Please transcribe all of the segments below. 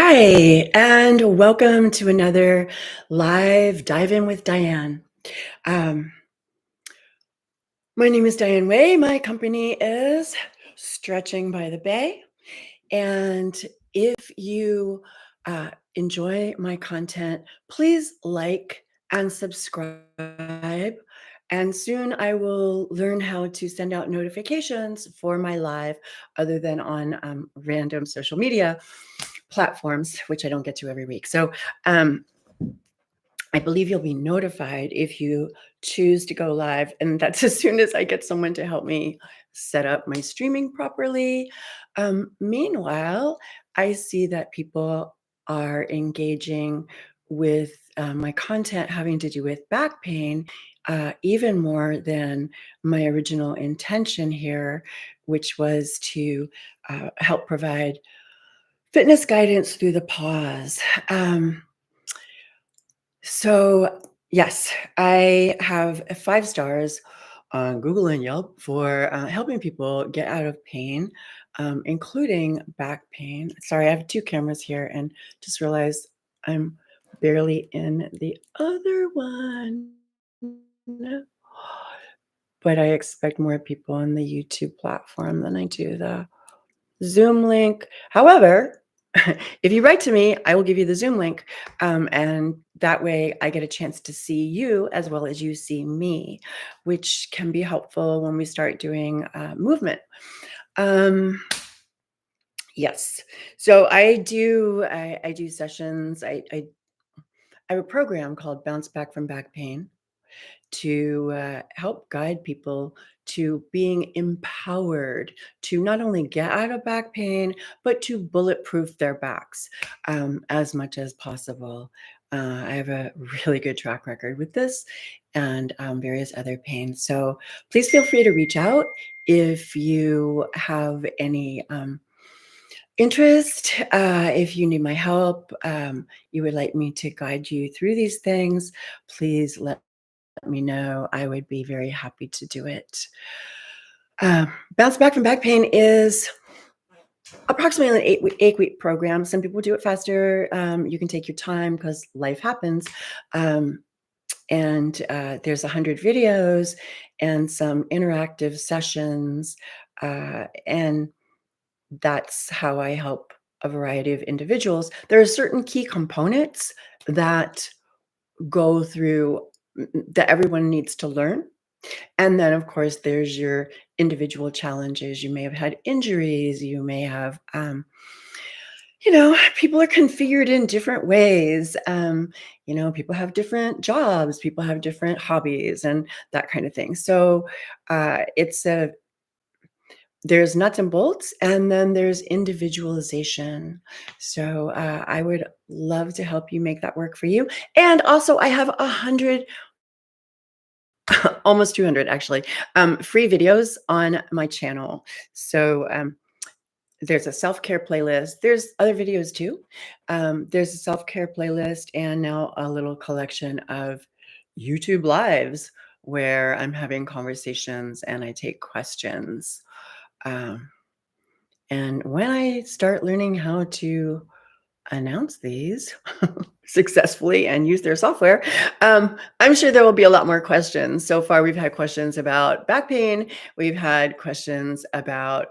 Hi, and welcome to another live Dive In with Diane. Um, my name is Diane Way. My company is Stretching by the Bay. And if you enjoy my content, please like and subscribe. And soon I will learn how to send out notifications for my live other than on random social media platforms, which I don't get to every week. So I believe you'll be notified if you choose to go live. And that's as soon as I get someone to help me set up my streaming properly. Meanwhile, I see that people are engaging with my content having to do with back pain even more than my original intention here, which was to help provide fitness guidance through the pause. So, yes, I have 5 stars on Google and Yelp for helping people get out of pain, including back pain. Sorry, I have 2 cameras here and just realized I'm barely in the other one. But I expect more people on the YouTube platform than I do the Zoom link. However, if you write to me, I will give you the Zoom link. And that way I get a chance to see you as well as you see me, which can be helpful when we start doing movement. Yes. So I do sessions. I have a program called Bounce Back from Back Pain to help guide people to being empowered to not only get out of back pain, but to bulletproof their backs as much as possible. I have a really good track record with this and various other pains. So please feel free to reach out if you have any interest, if you need my help, you would like me to guide you through these things, please let me know. I would be very happy to do it. Bounce Back from Back Pain is approximately an 8-week program. Some people do it faster. You can take your time because life happens. And there's 100 videos and some interactive sessions. And that's how I help a variety of individuals. There are certain key components that go through that everyone needs to learn. And then, of course, there's your individual challenges. You may have had injuries. You may have, people are configured in different ways. People have different jobs. People have different hobbies and that kind of thing. So there's nuts and bolts, and then there's individualization. So I would love to help you make that work for you. And also, I have 100 almost 200 actually, free videos on my channel. So there's a self-care playlist. There's other videos too. There's a self-care playlist and now a little collection of YouTube lives where I'm having conversations and I take questions. Um, and when I start learning how to announce these successfully and use their software, I'm sure there will be a lot more questions. So far, we've had questions about back pain. We've had questions about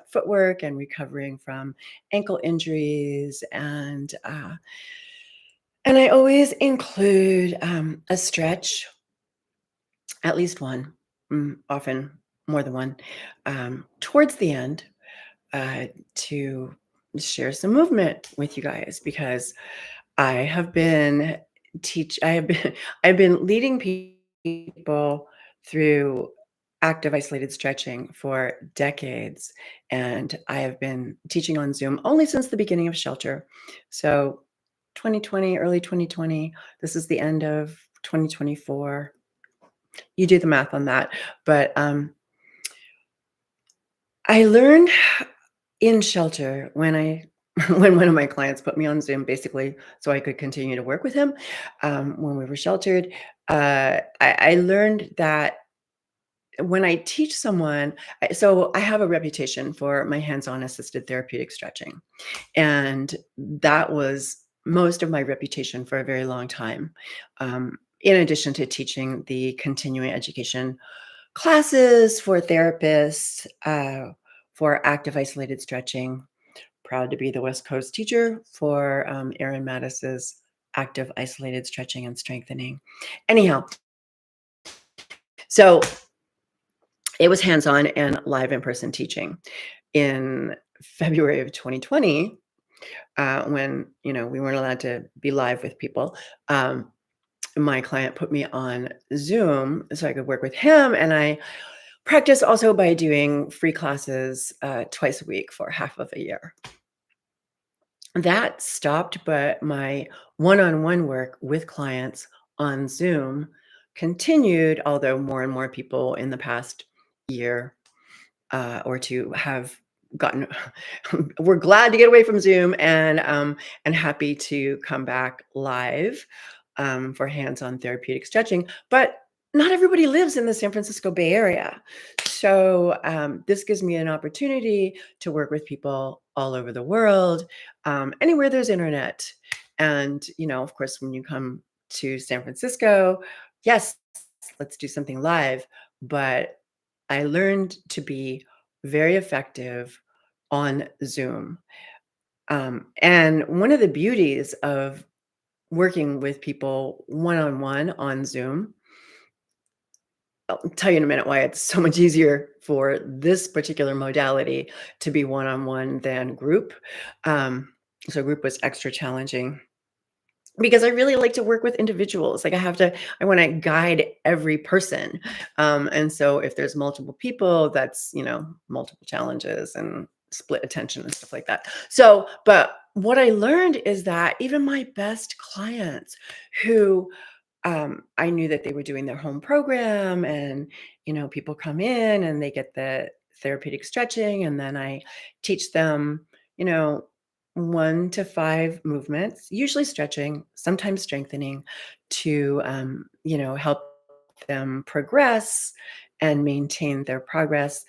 footwork and recovering from ankle injuries. And I always include a stretch, at least one, often more than one, towards the end to share some movement with you guys because I have been I've been leading people through active isolated stretching for decades, and I have been teaching on Zoom only since the beginning of shelter. So 2020, early 2020, this is the end of 2024. You do the math on that. But I learned in shelter when when one of my clients put me on Zoom, basically, so I could continue to work with him when we were sheltered. I learned that when I teach someone, so I have a reputation for my hands-on assisted therapeutic stretching. And that was most of my reputation for a very long time. In addition to teaching the continuing education classes for therapists, for active isolated stretching. Proud to be the West Coast teacher for Erin Mattis's active isolated stretching and strengthening. Anyhow, so it was hands-on and live in-person teaching. In February of 2020, when we weren't allowed to be live with people, my client put me on Zoom so I could work with him, and I practice also by doing free classes twice a week for half of a year. That stopped, but my one-on-one work with clients on Zoom continued, although more and more people in the past year or two have gotten we're glad to get away from Zoom and happy to come back live for hands-on therapeutic stretching. But not everybody lives in the San Francisco Bay Area. So this gives me an opportunity to work with people all over the world, anywhere there's internet. And, of course, when you come to San Francisco, yes, let's do something live. But I learned to be very effective on Zoom. And one of the beauties of working with people one-on-one on Zoom, I'll tell you in a minute why it's so much easier for this particular modality to be one-on-one than group. So group was extra challenging because I really like to work with individuals. Like I want to guide every person. And so if there's multiple people, that's, multiple challenges and split attention and stuff like that. So, but what I learned is that even my best clients who I knew that they were doing their home program and, people come in and they get the therapeutic stretching and then I teach them, 1 to 5 movements, usually stretching, sometimes strengthening to, help them progress and maintain their progress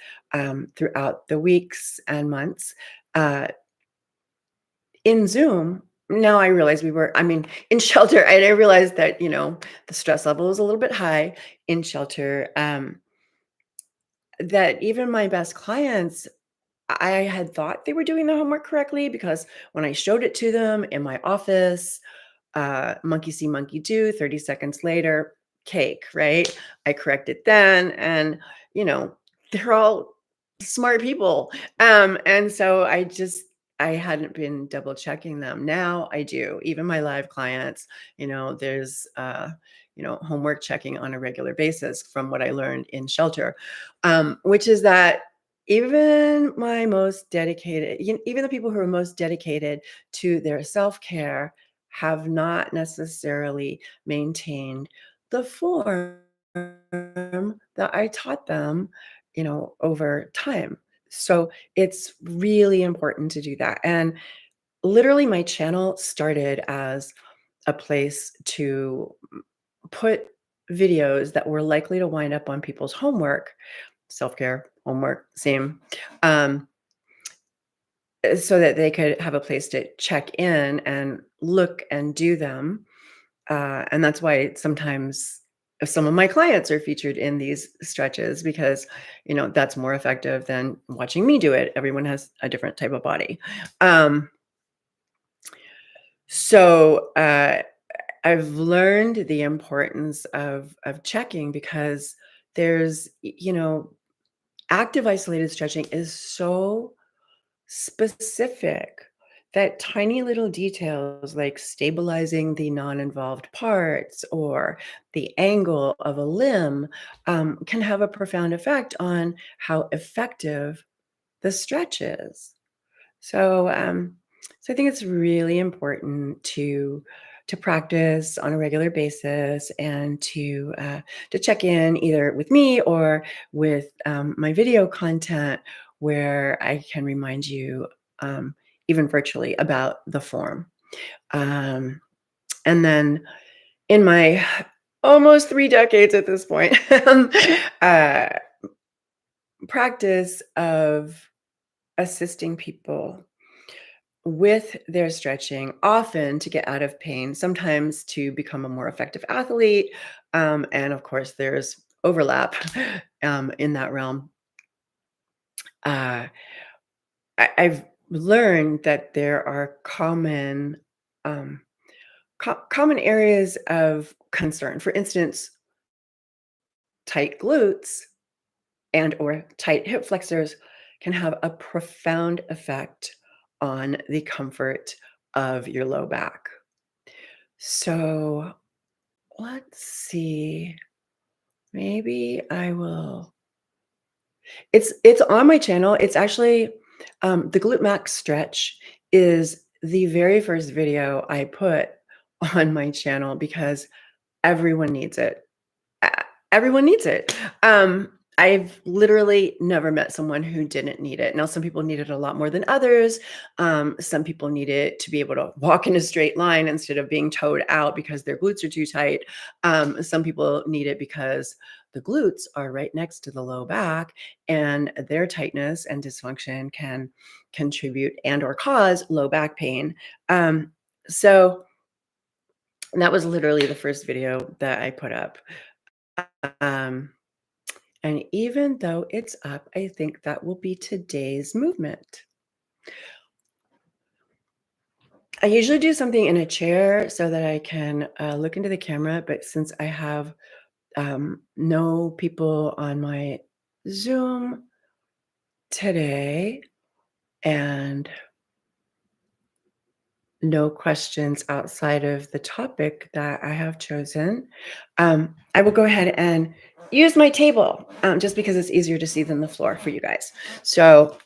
throughout the weeks and months. Uh, in Zoom, now I realize in shelter, and I realized that, the stress level was a little bit high in shelter. That even my best clients, I had thought they were doing the homework correctly because when I showed it to them in my office, monkey see, monkey do, 30 seconds later, cake, right? I correct it then. And, they're all smart people. And so I hadn't been double checking them. Now I do. Even my live clients, there's, homework checking on a regular basis from what I learned in shelter, which is that even even the people who are most dedicated to their self-care have not necessarily maintained the form that I taught them, over time. So it's really important to do that. And literally, my channel started as a place to put videos that were likely to wind up on people's homework, self-care, homework, same, um, so that they could have a place to check in and look and do them. And that's why sometimes some of my clients are featured in these stretches because, that's more effective than watching me do it. Everyone has a different type of body. Um, so I've learned the importance of checking because there's, active isolated stretching is so specific that tiny little details like stabilizing the non-involved parts or the angle of a limb can have a profound effect on how effective the stretch is. So, I think it's really important to practice on a regular basis and to check in either with me or with my video content where I can remind you, um, even virtually, about the form. Um, and then in my almost 3 decades at this point, uh, practice of assisting people with their stretching, often to get out of pain, sometimes to become a more effective athlete. And of course, there's overlap in that realm. Uh, I've learned that there are um, common areas of concern. For instance, tight glutes and or tight hip flexors can have a profound effect on the comfort of your low back. So let's see. Maybe I will. It's on my channel. It's actually the glute max stretch is the very first video I put on my channel because everyone needs it. E Everyone needs it. I've literally never met someone who didn't need it. Now, some people need it a lot more than others. Some people need it to be able to walk in a straight line instead of being towed out because their glutes are too tight. Some people need it because the glutes are right next to the low back, and their tightness and dysfunction can contribute and or cause low back pain. So that was literally the first video that I put up. Um, and even though it's up, I think that will be today's movement. I usually do something in a chair so that I can look into the camera, but since I have no people on my Zoom today and no questions outside of the topic that I have chosen, I will go ahead and use my table just because it's easier to see than the floor for you guys. So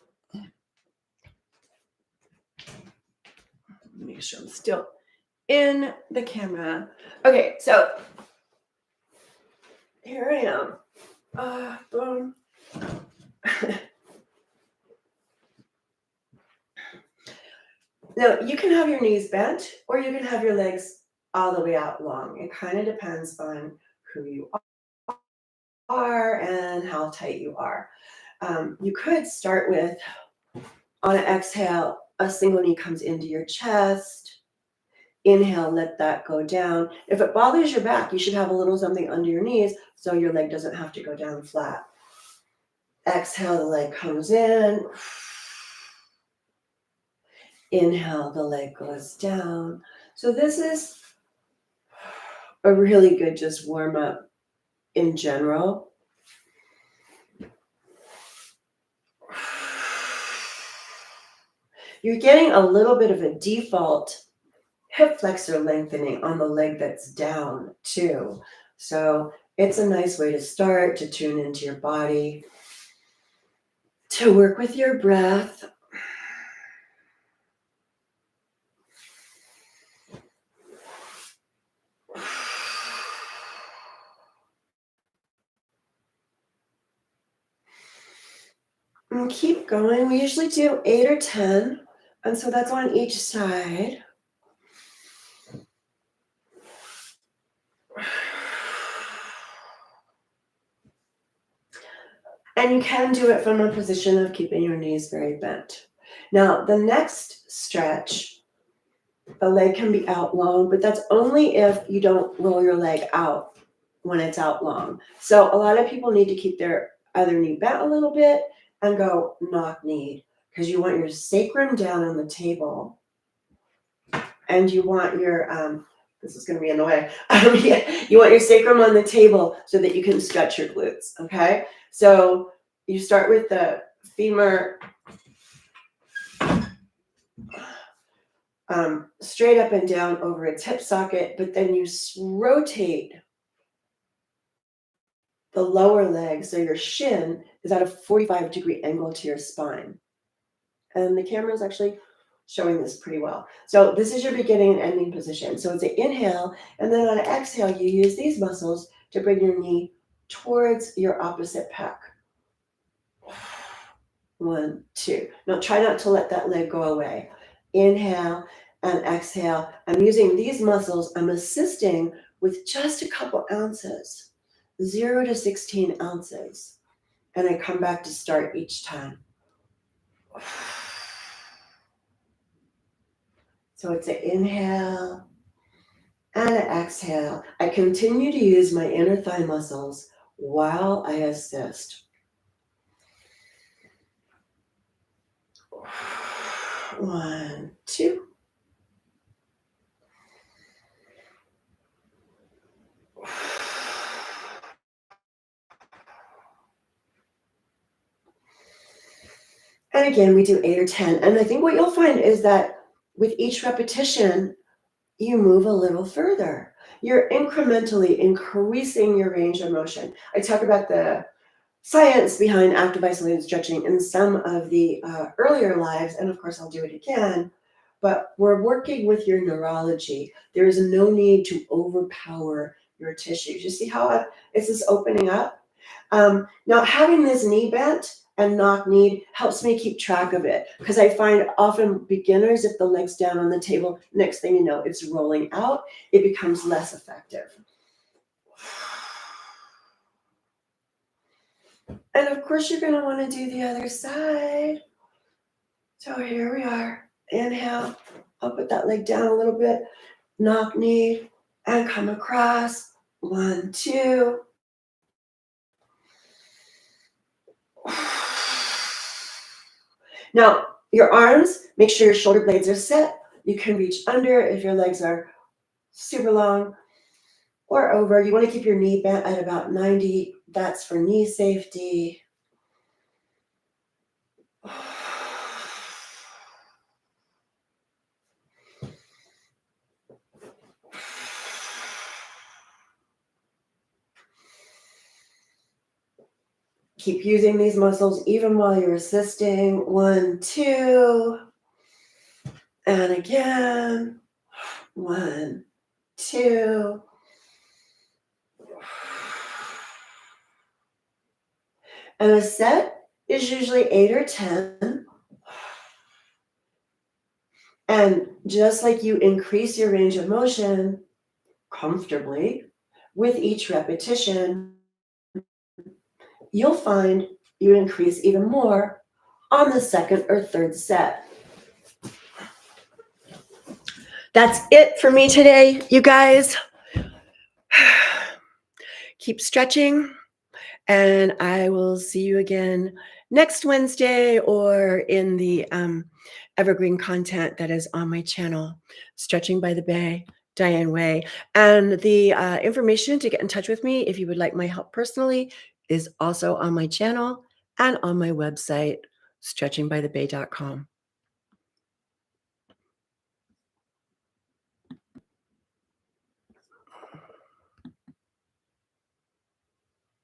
make sure I'm still in the camera. Okay, so here I am. Boom. Now, you can have your knees bent or you can have your legs all the way out long. It kind of depends on who you are and how tight you are. You could start with, on an exhale, a single knee comes into your chest. Inhale, let that go down. If it bothers your back, you should have a little something under your knees so your leg doesn't have to go down flat. Exhale, the leg comes in. Inhale, the leg goes down. So this is a really good just warm up in general. You're getting a little bit of a default hip flexor lengthening on the leg that's down too. So it's a nice way to start, to tune into your body, to work with your breath. And keep going. We usually do 8 or 10, and so that's on each side. And you can do it from a position of keeping your knees very bent. Now, the next stretch, the leg can be out long, but that's only if you don't roll your leg out when it's out long. So a lot of people need to keep their other knee bent a little bit and go knock knee, because you want your sacrum down on the table, and you want your this is going to be in the way. You want your sacrum on the table so that you can stretch your glutes. Okay, so you start with the femur straight up and down over its hip socket, but then you rotate the lower leg so your shin is at a 45-degree angle to your spine. And the camera is actually showing this pretty well. So this is your beginning and ending position. So it's an inhale, and then on an exhale, you use these muscles to bring your knee towards your opposite pec. 1, 2. Now try not to let that leg go away. Inhale and exhale. I'm using these muscles. I'm assisting with just a couple ounces, 0 to 16 ounces. and I come back to start each time. So it's an inhale and an exhale. I continue to use my inner thigh muscles while I assist. 1, 2. And again, we do 8 or 10. And I think what you'll find is that with each repetition, you move a little further. You're incrementally increasing your range of motion. I talk about the science behind active isolated stretching in some of the earlier lives, and of course I'll do it again, but we're working with your neurology. There is no need to overpower your tissues. You see how it's just opening up? Now, having this knee bent and knock knee helps me keep track of it, because I find often beginners, if the leg's down on the table, next thing you know, it's rolling out. It becomes less effective. And of course, you're going to want to do the other side. So here we are. Inhale. I'll put that leg down a little bit. Knock knee and come across. 1, 2. Now, your arms, make sure your shoulder blades are set. You can reach under if your legs are super long or over. You want to keep your knee bent at about 90. That's for knee safety. Keep using these muscles even while you're assisting. 1, 2. And again. 1, 2. And a set is usually 8 or 10. And just like you increase your range of motion comfortably with each repetition, you'll find you increase even more on the second or third set. That's it for me today, you guys. Keep stretching, and I will see you again next Wednesday or in the evergreen content that is on my channel, Stretching by the Bay, Diane Way. And the information to get in touch with me if you would like my help personally is also on my channel and on my website, StretchingbytheBay.com.